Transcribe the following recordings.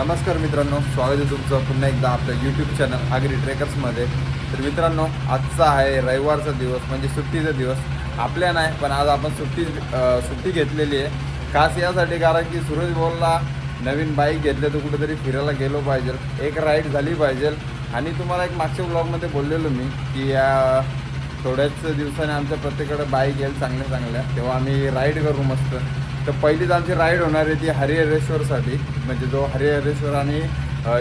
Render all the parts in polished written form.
नमस्कार मित्रांनो, स्वागत आहे तुमचं पुन्हा एकदा आपल्या यूट्यूब चॅनल आगरी ट्रेकर्समध्ये. तर मित्रांनो, आजचा आहे रविवारचा दिवस, म्हणजे सुट्टीचा दिवस. आपल्या नाही, पण आज आपण सुट्टी घेतलेली आहे खास यासाठी, कारण की सूरज बोलला नवीन बाईक घेतले तर कुठेतरी फिरायला गेलो पाहिजे, एक राईड झाली पाहिजे. आणि तुम्हाला एक मागच्या ब्लॉगमध्ये बोललेलो मी की या थोड्याच दिवसाने आमच्या प्रत्येकडे बाईक येईल चांगल्या, तेव्हा आम्ही राईड करू मस्त. तर पहिलीच आमची राईड होणार आहे ती हरिहरेश्वरसाठी, म्हणजे जो हरिहरेश्वर आणि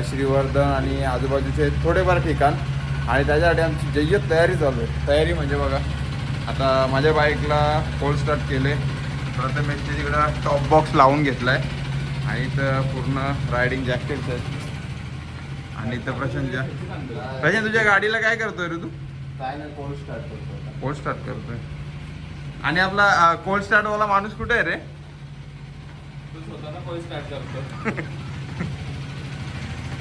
श्रीवर्धन आणि आजूबाजूचे थोडेफार ठिकाण. आणि त्याच्यासाठी आमची जय्यत तयारी चालू आहे. तयारी म्हणजे बघा, आता माझ्या बाईकला कोल्ड स्टार्ट केले, प्रथम एक तिकडं टॉप बॉक्स लावून घेतला आहे, आणि इथं पूर्ण रायडिंग जॅकेट्स आहेत. आणि इथं प्रशांत तुझ्या गाडीला काय करतोय रे तू? काय नाही, कोल्ड स्टार्ट करतो. कोल्ड स्टार्ट करतोय. आणि आपला कोल्ड स्टार्ट वाला माणूस कुठे आहे रे? कोल्ड स्टार्ट करतो.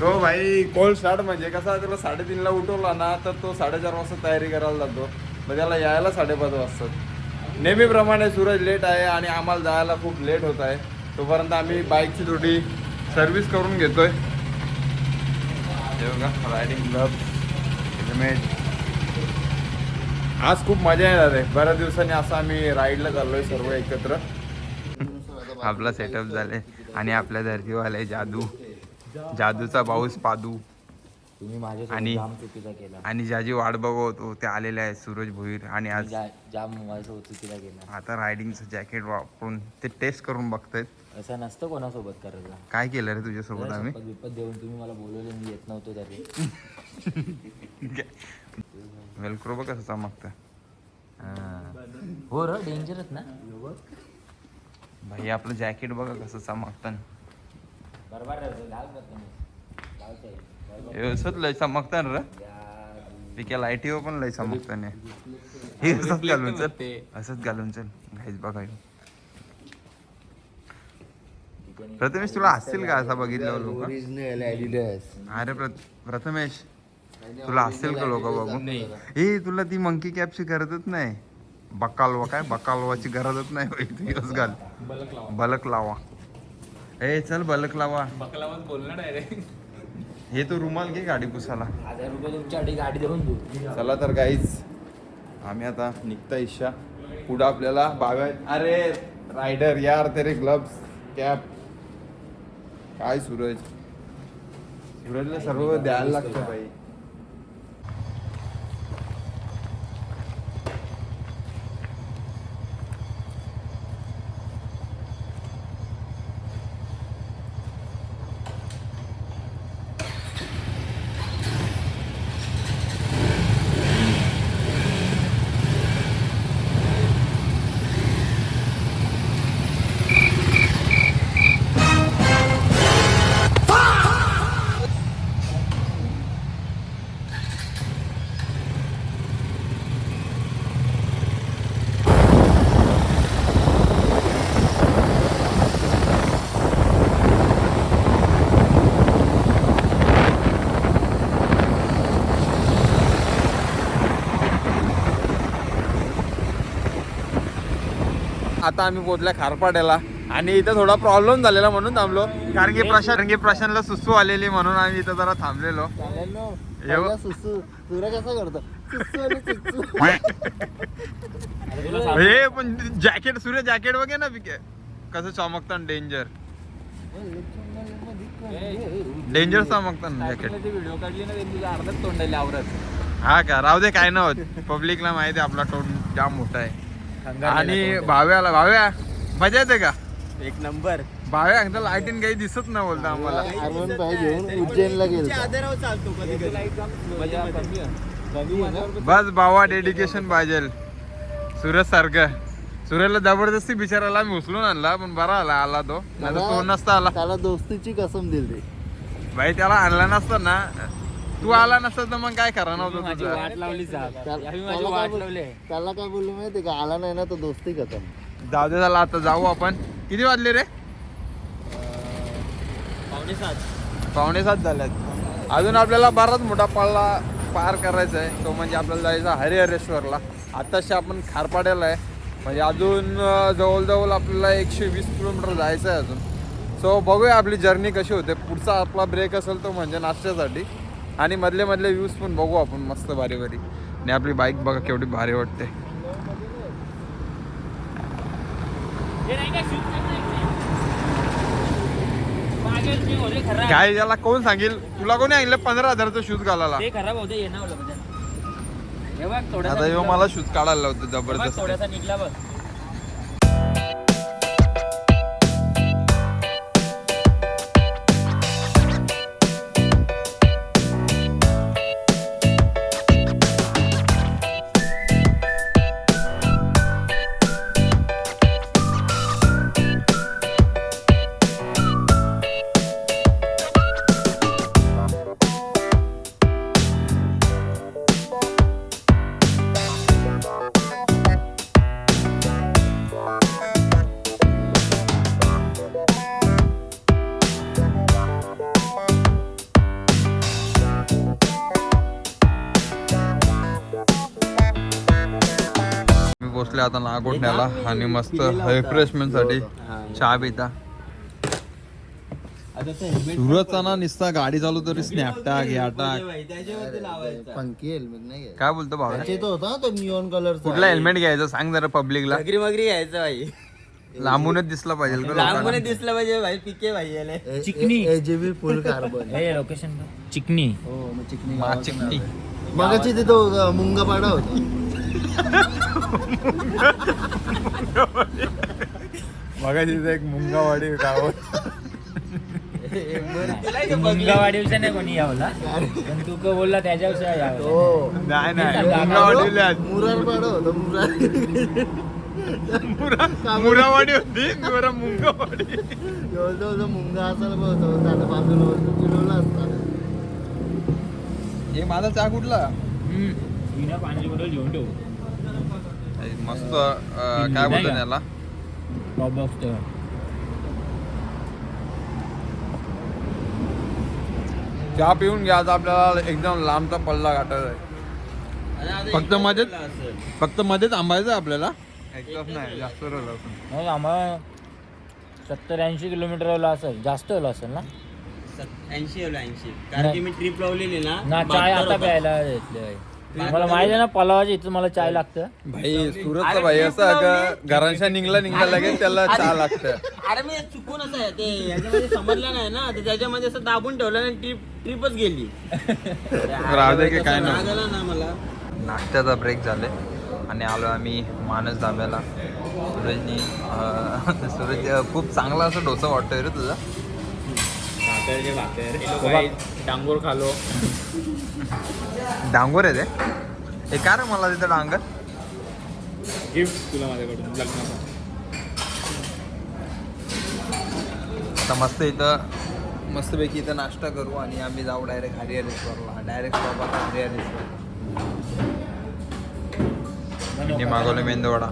तो भाई कोल्ड स्टार्ट म्हणजे कसा, त्याला 3:30ला उठवला ना तर तो 4:30 वाजता तयारी करायला जातो, मग त्याला यायला 5:30 वाजतात. नेहमीप्रमाणे सूरज लेट आहे आणि आम्हाला जायला खूप लेट होत आहे. तोपर्यंत आम्ही बाईकची थोडी सर्व्हिस करून घेतोय. हे बघा, रायडिंग ग्लव्स, हेल्मेट. आज खूप मजा येणार आहे. बऱ्याच दिवसांनी असं आम्ही राईडला चाललोय सर्व एकत्र. आपला सेटअप झाले आणि आपल्या धर्तीवाले जादूचा पाऊस पादू तुम्ही माझ्या आणि जाम चुकीचा केला आणि ज्याची वाट बघतो ते आलेले आहेत, सूरज भोईर. आणि आज जाम माझ्यासोबत चुकीचा केला. आता रायडिंगचं जॅकेट वापरून ते टेस्ट करून बघतायत. असं नसतं कोणासोबत करायचं. काय केलं रे तुझ्यासोबत आम्ही? विपत देऊन तुम्ही मला बोलवले, मी येत नव्हतो तरी. वेलक्रो बघ कसं चमकतं. हो र, डेंजरच ना भाई आपलं जॅकेट बघा कसं चमकतं. बरोबर लाल व्यवस्थित लय चमकतं रे. पिक्या लाईटीवर पण लय चमकतं नाही. हे असंच घालून चल, असंच घालून चल घाईच बघाय. प्रथमेश तुला असतील का असं बघितलं लोक? अरे प्रथमेश तुला असतील का लोक बघून? हे तुला ती मंकी कॅपची गरजच नाही. बकालवाची गरजच नाही भाई. तू यस घाल बलक लावा. ए चल बलक लावा. बोलणार डायरेक्ट. हे तू रुमाल घे गाडी पुसाला. 1000 रुपये तुमच्यासाठी गाडी देऊन देऊ. चला तर गाईच, आम्ही आता निघता इच्छा. पुढं आपल्याला बागा. अरे रायडर यार, तेरे ग्लव्स कॅप काय सूरजला सर्व द्यायला लागतं भाई. आता आम्ही पोहोचल्या खारपाड्याला, आणि इथं थोडा प्रॉब्लेम झालेला म्हणून थांबलो, कारण की प्रशांतला सुसू आलेली म्हणून आम्ही इथं जरा थांबलेलो. हे पण जॅकेट, सूर्य जॅकेट बघे ना कसं चमकतं. डेंजर चमकतं जॅकेट. व्हिडिओ काढली ना तुझ्या अर्ध्याच तोंडाला आवरत. हा का, राहू दे, काय नाही होत. पब्लिकला माहिती आहे आपला तोंड जाम मोठा आहे. आणि भाव्या मजा येते का? एक नंबर. भाव्या एकदा लाईटीन काही दिसत नाही बोलता आम्हाला. उज्जैनला गेलो. बस भावा, डेडिकेशन पाहिजे सूरज सारखं. सूर्यला जबरदस्ती बिचारायला आम्ही उचलून आणला, पण बरा आला तो. नाही तो नसता आला. त्याला दोस्तीची कसम दिली भाई, त्याला आणला नसता ना, तू आला नसता तर मग काय करा नव्हतं. वाट लावली. त्याला काय बोललो माहिती का, आला नाही ना तर दोस्ती खतम. जाऊ दे, झाला आता जाऊ आपण. किती वाजले रे? 6:45 झाल्यात. अजून आपल्याला बराच मोठा पल्ला पार करायचा आहे. तो म्हणजे आपल्याला जायचा हरिहरेश्वरला. आत्ताशी आपण खारपाड्याला आहे, म्हणजे अजून जवळजवळ आपल्याला 120 किलोमीटर जायचं आहे अजून. सो बघूया आपली जर्नी कशी होते. पुढचा आपला ब्रेक असेल तो म्हणजे नाश्त्यासाठी आणि मधले मधले व्ह्यूज पण बघू आपण मस्त भारी भारी. आणि आपली बाईक बघा केवढी भारी वाटते. काय याला कोण सांगेल तुला कोणी आणलं 15,000चा शूज घालायला. खराब होते ये ना आता येऊ मला शूज काढायला होतं जबरदस्त. थोडासा निघला बघ. पोचले आता नागोठण्याला आणि मस्त रिफ्रेशमेंट साठी चहा पिता. सुरतचा ना निसता गाडी चालू तरी स्नॅपटॅग याटाक पंकी हेल्मेट नाही काय बोलतो भाऊ. तो होता तो निऑन कलर. कुठला हेल्मेट घ्यायचं सांग जरा पब्लिकला. मगरी मगरी यायचं भाई. लांबूनच दिसला पाहिजे का लांबून लोकांना? दिसलं पाहिजे भाई. पिके भाई चिकनी एजीबी फुल कार्बन. लोकेशन चिकनी. हो मग चिकनी मा चिकनी. मगाची तिथं मुंगापाडा होता. मगा तिथे एक मुंगावाडी गाव. मुंगावाडीविषयी नाही कोणी यावला पण तू का बोलला त्याच्याविषयी यावं. हो नाही नाही मुंगावाडीला मुरारपाडा होता. मुरावाडी होती मुंगावाडी. जवळजवळ मुंगा असायला पाहिजे त्याला बाजूला चिडवला असता. हे माझा चहा कुठला पाण्याची बॉटल घेऊन ठेवू. मस्त काय बोलतो याला चहा पिऊन घ्या. आता आपल्याला एकदम लांबचा पल्ला गाठायचा आहे. फक्त मध्येच थांबायचं आपल्याला. एकदम नाही जास्त राहिलं. आम्हाला 70-80 किलोमीटर असेल. जास्त असेल ना. 80 कारण की मी ट्रिप लावलेली ना चाय आता प्यायला घेतले. मला माहिती आहे ना पलावाची इथं मला चाय लागतं. भाई सुरतचा भाई असं घरांच्या निघला लगेच त्याला चहा लागतं. अरे मी चुकून असं आहे ते याच्यामध्ये समजलं नाही ना तर त्याच्यामध्ये असं दाबून ठेवलं आणि ट्रिपच गेली. राहू दे की काय नाही. राग आला ना मला. नाश्त्याचा ब्रेक झाले आणि आलो आम्ही मानस धाब्याला. सूरज खूप चांगला असं डोसा वाटतोय रे तुझा. डांगोर खालो. डांगोर आहे ते. हे काय रे मला तिथं डांगर गिफ्ट तुला माझ्याकडून लग्नाचा. आता मस्त इथं मस्तपैकी इथं नाश्ता करू आणि आम्ही जाऊ डायरेक्ट हरिहरेश्वरला. डायरेक्ट बाबा हरिहरेश्वर. मी मागवले मेंदूवडा.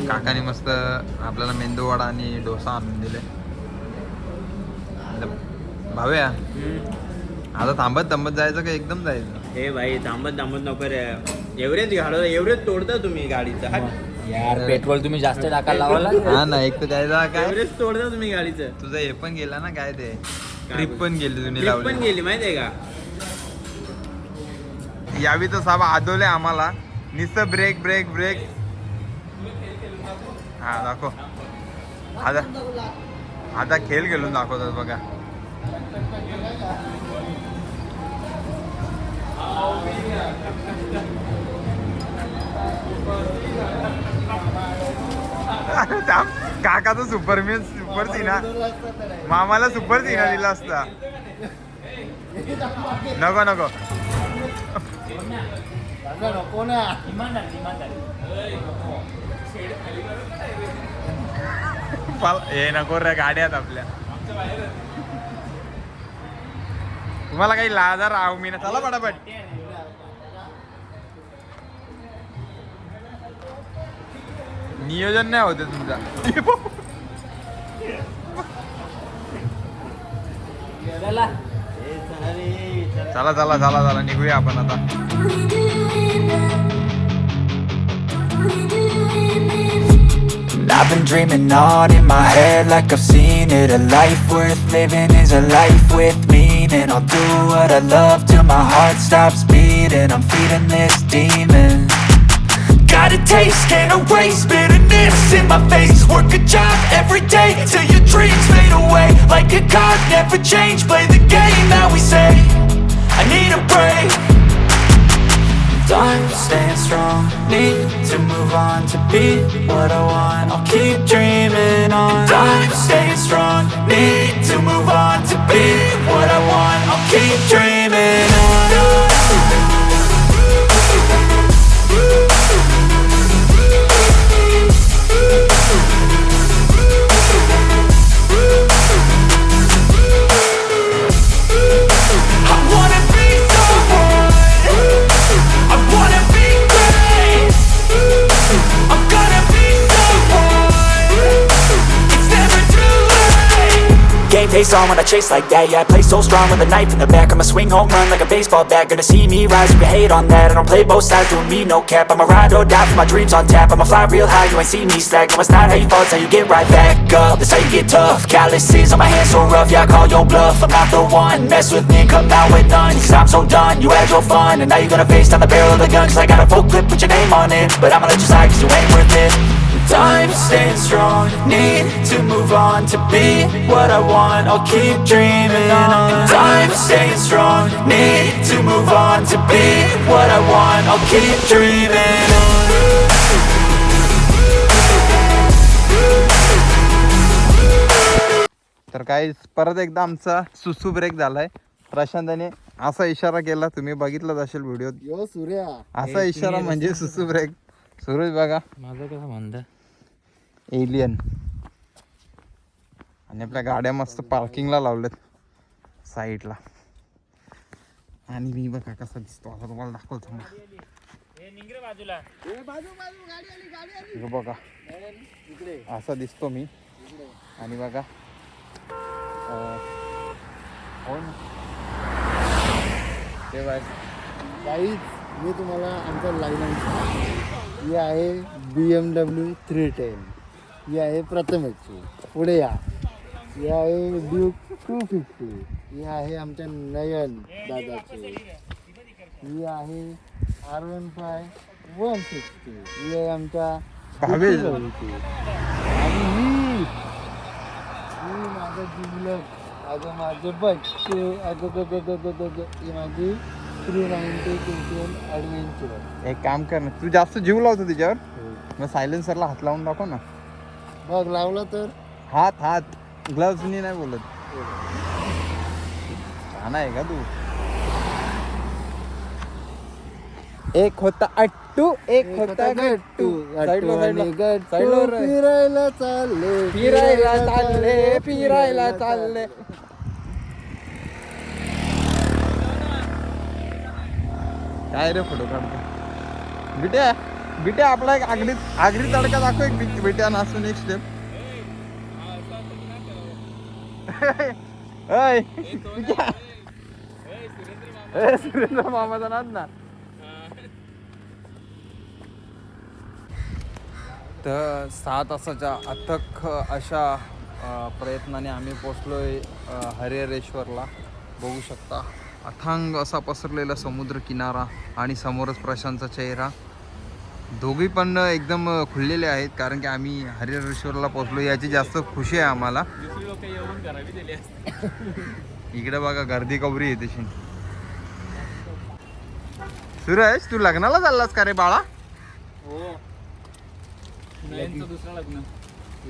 काकाने मस्त आपल्याला मेंदूवडा आणि डोसा आणून दिले. भाव्या आता थांबत जायचं का एकदम जायचं. हे भाई थांबत नको रे. एवढेच घालव एवढेच तोडता तुम्ही गाडीचं. यार पेट्रोल तुम्ही जास्त टाकायला लावाला. हा ना एक तर द्यायचा काय एवढेच तोडता तुम्ही गाडीचं. तुझं हे पण गेला ना काय ते ट्रिप पण गेली तुम्ही ट्रिप पण लावली. गेली माहितीये का. यावी तर साबा आदवले आम्हाला नुसतं ब्रेक ब्रेक ब्रेक. हा दाखव आता खेळ खेळून दाखवतात बघा. काकाचा सुपर सीना मामाला सुपर सीना दिला असता. नको नको ना. हे नको रे गाड्यात आपल्या. तुम्हाला काही लाजा राहू मी ना. चला पटापट. नियोजन नाही होते तुमचा. चला निघूया आपण आता. I've been dreaming on in my head like I've seen it. A life worth living is a life with meaning. I'll do what I love till my heart stops beating. I'm feeding this demon. Got a taste, can't erase bitterness in my face. Work a job every day till your dreams fade away. Like a card, never change, play the game that we say. I need a break. I'm staying strong, need to move on to be what I want. I'll keep dreaming on. I'm staying strong, need to move on to be what I want. I'll keep dreaming on. Face on when I chase like that. Yeah, I play so strong with a knife in the back. I'ma swing home run like a baseball bat. Gonna see me rise, you can hate on that. I don't play both sides, doing me no cap. I'ma ride or die for my dreams on tap. I'ma fly real high, you ain't see me slack. No, it's not how you fall, it's how you get right back up. That's how you get tough. Calluses on my hands so rough, yeah, I call your bluff. I'm not the one, mess with me and come out with none. Cause I'm so done, you had your fun. And now you're gonna face down the barrel of the gun. Cause I got a full clip, put your name on it. But I'ma let you slide cause you ain't worth it. I'm staying strong, need to move on to be what I want. I'll keep dreaming on. I'm staying strong, need to move on to be what I want. I'll keep dreaming on. तर काही परत एकदा आमचा सुसू break झालाय. प्रशांताने असा इशारा केला, तुम्ही बघितलाच असेल व्हिडिओ. यो सूर्या, असा इशारा म्हणजे सुसू ब्रेक. सूरज बघा माझं कसं म्हणतं एलियन. आणि आपल्या गाड्या मस्त पार्किंगला लावल्यात साईडला. आणि मी बघा कसा दिसतो आता तुम्हाला दाखवतो. बाजूला बघा असा दिसतो मी. आणि बघा हो ना ते बघ काहीच मी तुम्हाला आमचा लाईन ही आहे BMW 310. ही आहे प्रथमेशची. पुढे या, ही आहे ड्यूक 250. ही आहे आमच्या नयन दादाची. ही आहे R15 160. ही आहे आमच्या भावेश. आणि ही माझं जिंकलं. अगं माझं बच्चे, अगं ही माझी 390 KTM ॲडव्हेंचर. एक काम कर ना, तू जास्त जीव लावतो तिच्यावर. मग सायलेन्सरला हात लावून दाखव ना. बघ लावला तर हात ग्लव्सनी नाही बोलत. छान आहे का तू. एक होता अट्टू, एक होता गट्टू. गट्टू आणि गट्टू फिरायला चालले, फिरायला चालले, फिरायला चालले. काय रे फोटो काढतो बिट्या. बिट्या आपला एक आगरी तडका दाखव. एक बिट्या नाचून एक स्टेप. सुरेंद्र मामाचा नाच ना. तर 6 तासाच्या अथक अशा प्रयत्नाने आम्ही पोचलोय हरिहरेश्वरला. बघू शकता अथांग असा पसरलेला समुद्र किनारा आणि समोरच प्रशांतचा चेहरा. दोघी पण एकदम खुललेले आहेत कारण की आम्ही हरिहरेश्वरला पोचलो याची जास्त खुशी आहे आम्हाला. इकडे बघा गर्दी कवरी आहे तशी. सुरेश तू लग्नाला चाललास का रे बाळा. दुसरं लग्न.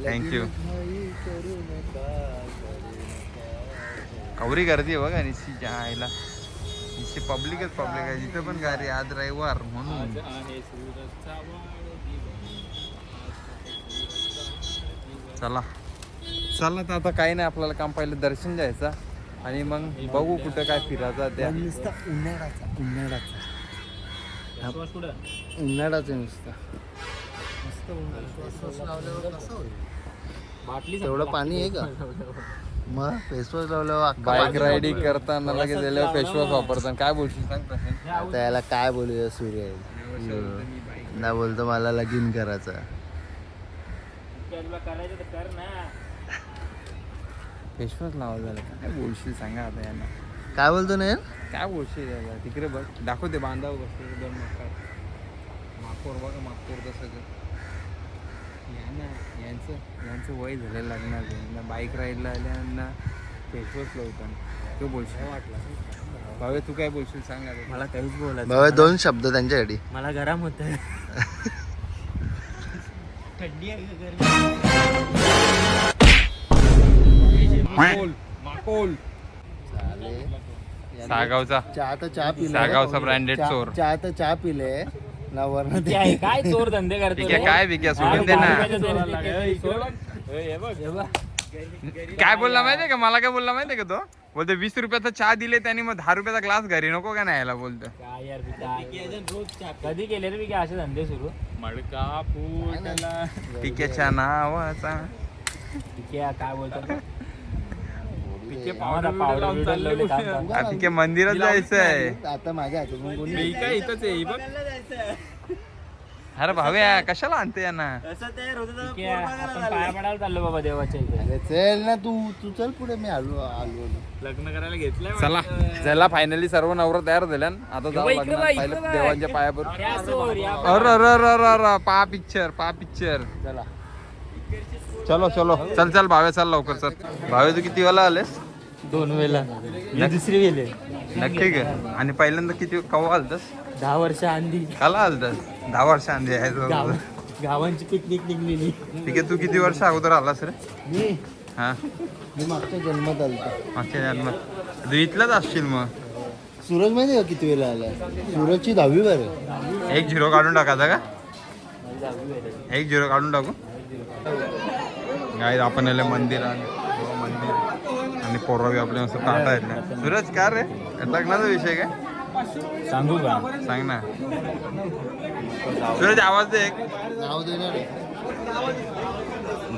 थँक्यू. कवरी गर्दी आहे बघा निश्चित जायला. निश्चित पब्लिक आहे जिथे पण गाडी. आज रविवार म्हणून चला तर आता काही नाही, आपल्याला काम पहिलं दर्शन द्यायचं आणि मग बघू कुठं काय फिरायचं. त्या उन्हाळ्याचं नुसतं तेवढं पाणी आहे का. मग फेसवॉश लावल्यावर बाईक रायडिंग करताना लगेच गेल्यावर फेसवॉश वापरताना काय बोलशील सांग प्रशांत. त्याला काय बोलूया सूर्य ना बोलतो मला लगीन करायचं. तुला करायचं तर कर ना. विश्वास लावा झालं काय बोलशील सांगा आता यांना. काय बोलतो ना काय बोलशील याला तिकडे बघ दाखवते बांधावं बसले दोन मकार माकोर बघा माकोर तसं यांचं वय झालेलं लागणार यांना बाईक राईडला आल्यांना फेसवॉश लावताना तो बोलशील वाटला भावे तू काय बोलशील सांग आता. मला काहीच बोलायचं बाबा 2 शब्द त्यांच्यासाठी. मला गरम होत थंडी आहे माकोल माकोल सागावचा चहा पिले. सागावचा ब्रँडेड चोर. चहा पिले ना वरण ते आहे, काय चोर धंदे करतो ठीक आहे रे? काय विक्या सोडून दे ना. काय बोलला माहितीये का मला काय बोलला माहितीये का तो बोलतो 20 रुपयाचा चहा दिले त्यांनी मग 10 रुपयाचा ग्लास घरी नको का नाही यायला बोलतो. काय यार कधी केले रे मी काय असे धंदे सुरू? मडका फुटला पिकेच्या नावाचा ठीक आहे काय बोलतो पिके आम्हाला powder बिवडर लावले, थांब, थांब. पिके मंदिरात जायचंय. आता माझ्या हातात कोणी काय इथंच आहे बघ. अरे भाव्या कशाला आणते यांना. ठीक आहे, आपण पाया पडायला चाललो बाबा देवाच्या इथे. अरे चल ना तू चल पुढे मी आलो लग्न करायला घेतलंय चला ज्याला फायनली सर्व नवरा तयार झाल्या आता जाऊ इकडे लग्नात बाई, पहिलं इकडे बाई. देवांच्या पायावर. या चोर, या अरे अरे अरे अरे पा पिक्चर चला. चलो चल चल भावे चल लवकर चल. भावे तू किती वेळा आलेस? 2 वेळा दुसरी गेले नक्की का? आणि पहिल्यांदा किती कवा आलतस? 10 वर्ष आधी काला आलतस? 10 वर्ष आधी आहे गावांची पिकनिक निघलेली. ठीक आहे तू किती वर्ष अगोदर आलास रे? हा मी मागच्या जन्मात आलतो. मागच्या जन्मात तू इथलाच असशील मग. सूरज माहिती का किती वेळा आलाय? सूरजची 10वी बरं. 1 झिरो काढून टाकायचा का? 1 झिरो काढून टाकू. काय आपण आले मंदिर आणि पोरवी आपल्या मस्त काटा आहेत ना. सूरज का रे लग्नाचा विषय काय सांगू का? सांग ना सूरज आवाज दे एक. नाव देणार आहे.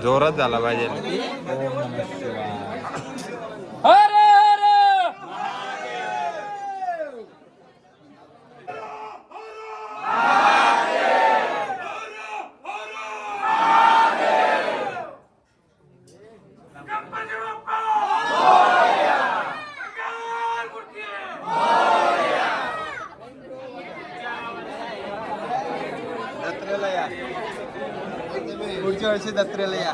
जोरात झाला पाहिजे. अरे दत्रेला या पुढच्या वर्षी दत्रेला या.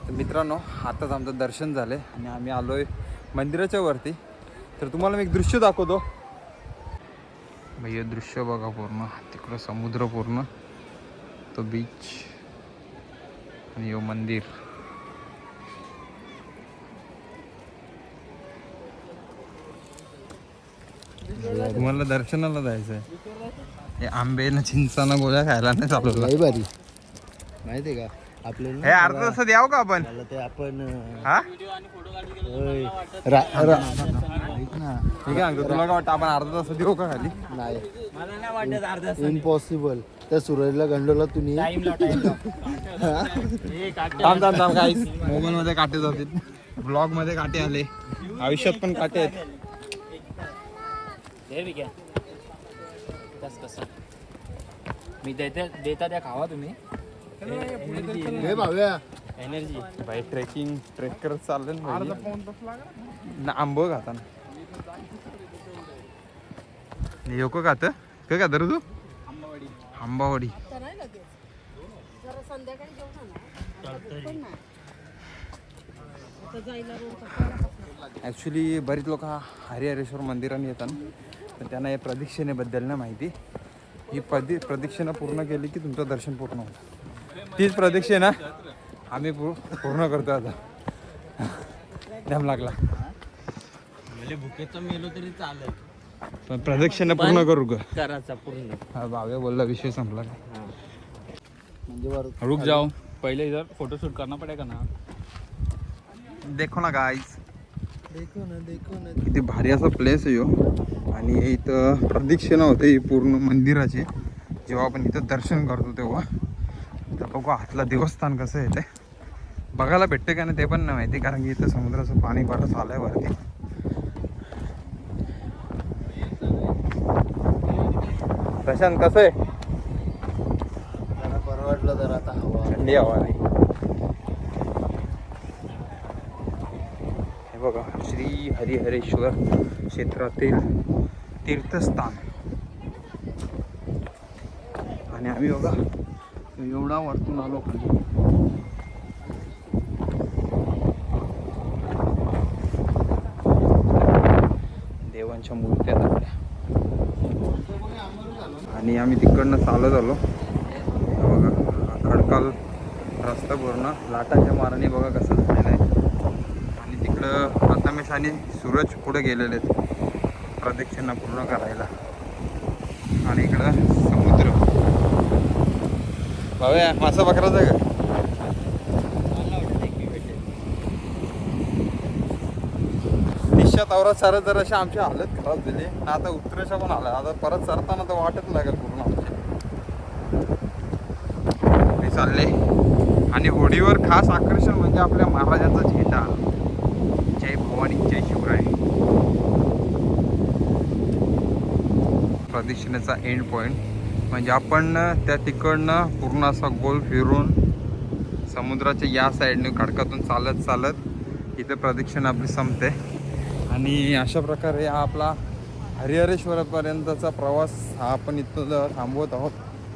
तर मित्रांनो आताच आमचं दर्शन झाले आणि आम्ही आलोय मंदिराच्या वरती. तर तुम्हाला मी एक दृश्य दाखवतो. हे दृश्य बघा पूर्ण तिकडं समुद्र पूर्ण तो बीच आणि हे मंदिर. तुम्हाला दर्शनाला जायचं आहे. हे आंबे ना चिंचाना गोळ्या खायला नाही चालवलं. लई भारी माहिती आहे का आपल्याला हे अर्धा तासात यावं का आपण? मला ते आपण हा होय. ऐक ना ठीक आहे तुला काय वाटतं आपण अर्धा तासात येऊ का खाली? नाही मला नाही वाटत अर्धा इम्पॉसिबल. त्या सूरजला गंडोला तुम्ही टाइम टाइम थांब थांब थांब काहीच मोबाईल मध्ये काटे जातील. ब्लॉग मध्ये काटे आले आयुष्यात पण काटे आहेत. हे विक्या कसं मी देता त्या खावा तुम्ही. हे भाव्या एनर्जी भाई ट्रेक करत चालले ना आंब खाताना योको खात काय खात रे तू? आंबावडी. ॲक्च्युली बरीच लोक हरिहरेश्वर मंदिराने येतात तर त्यांना या प्रदक्षिणेबद्दल नाही माहिती. ही प्रदक्षिणा पूर्ण केली की तुमचं दर्शन पूर्ण होतं. तीच प्रदक्षिणा आम्ही पूर्ण करतो आता. दम लागला म्हणजे भुकेचं मेलो तरी चालेल पण प्रदक्षिणा पूर्ण करू का? करायचा पूर्ण. हा भाव्या बोलला विषय संपला. म्हणजे रुक जाओ पहले इधर फोटोशूट करना पड़ेगा ना. देखो ना गाईज, देखो ना किती भारी असा प्लेस आहे ह्यो. आणि इथं प्रदक्षिणा होते ही पूर्ण मंदिराची. जेव्हा आपण इथं दर्शन करतो तेव्हा तर बघू आतला देवस्थान कसं आहे ते बघायला भेटते का नाही ते पण नाही माहिती, कारण की इथं समुद्राचं पाणी बरंच आलंय वरती. प्रशांत कसं आहे? जरा बरं वाटलं जरा आता हवा. थंडी हवा नाही. हे बघा श्री हरिहरेश्वर क्षेत्रातील तीर्थस्थान. आणि आम्ही बघा एवढा वरतून आलो खाली. देवांच्या मूर्त्या आहेत आपल्या. आणि आम्ही तिकडनं चालत आलो. हे बघा खडकाल रस्ता पूर्ण लाटाच्या माराने बघा कसं झालेलं आहे. आणि तिकडं प्रथमेश आणि सूरज पुढे गेलेले आहेत प्रदक्षिणा पूर्ण करायला. आणि इकडं समुद्र. भाव्या मासा बकराचा का? निश्चित औरात सरत जर अशी आमची हालत खराब झाली. आता उतरायच्या पण आला. आता परत सरताना तर वाटत लागेल पूर्ण आमचे हे चालले. आणि होडीवर खास आकर्षण म्हणजे आपल्या महाराजांचा झेंडा. जय भवानी जय शिवराय. प्रदक्षिणेचा एंड पॉईंट म्हणजे आपण त्या तिकडनं पूर्ण असा गोल फिरून समुद्राच्या या साईडने खडकातून चालत चालत इथं प्रदक्षिणा आपली संपते. आणि अशा प्रकारे हा आपला हरिहरेश्वरापर्यंतचा प्रवास हा आपण इथं थांबवत आहोत.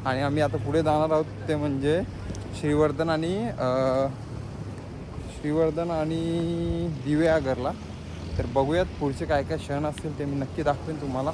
आणि आम्ही आता पुढे जाणार आहोत ते म्हणजे श्रीवर्धन आणि दिवेआगरला. तर बघूयात पुढचे काय काय क्षण असतील ते मी नक्की दाखवेन तुम्हाला.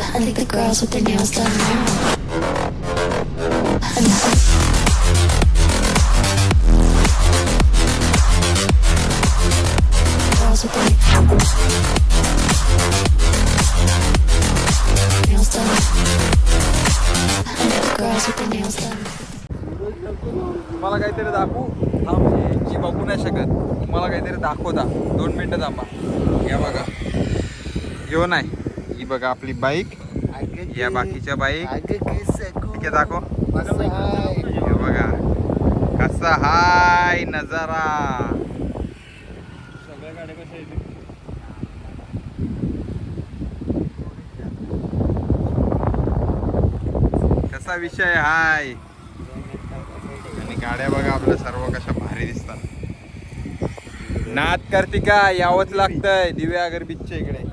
I think the girls with their nails done now. Girls with their nails done. I think the girls with their nails done. तुम्हाला काहीतरी दाखवू की बघू नाही शकत. तुम्हाला काहीतरी दाखवता 2 मिनटं थांबा. या बघा यो नाही ही बघा आपली बाईक. या बाकीच्या बाईक ठीक आहे दाखव. हे बघा कसा हाय नजारा. कसा विषय हाय. आणि गाड्या बघा आपल्या सर्व कशा भारी दिसतात. नाद करते का यावंच लागतंय दिवेआगर बीचच्या इकडे.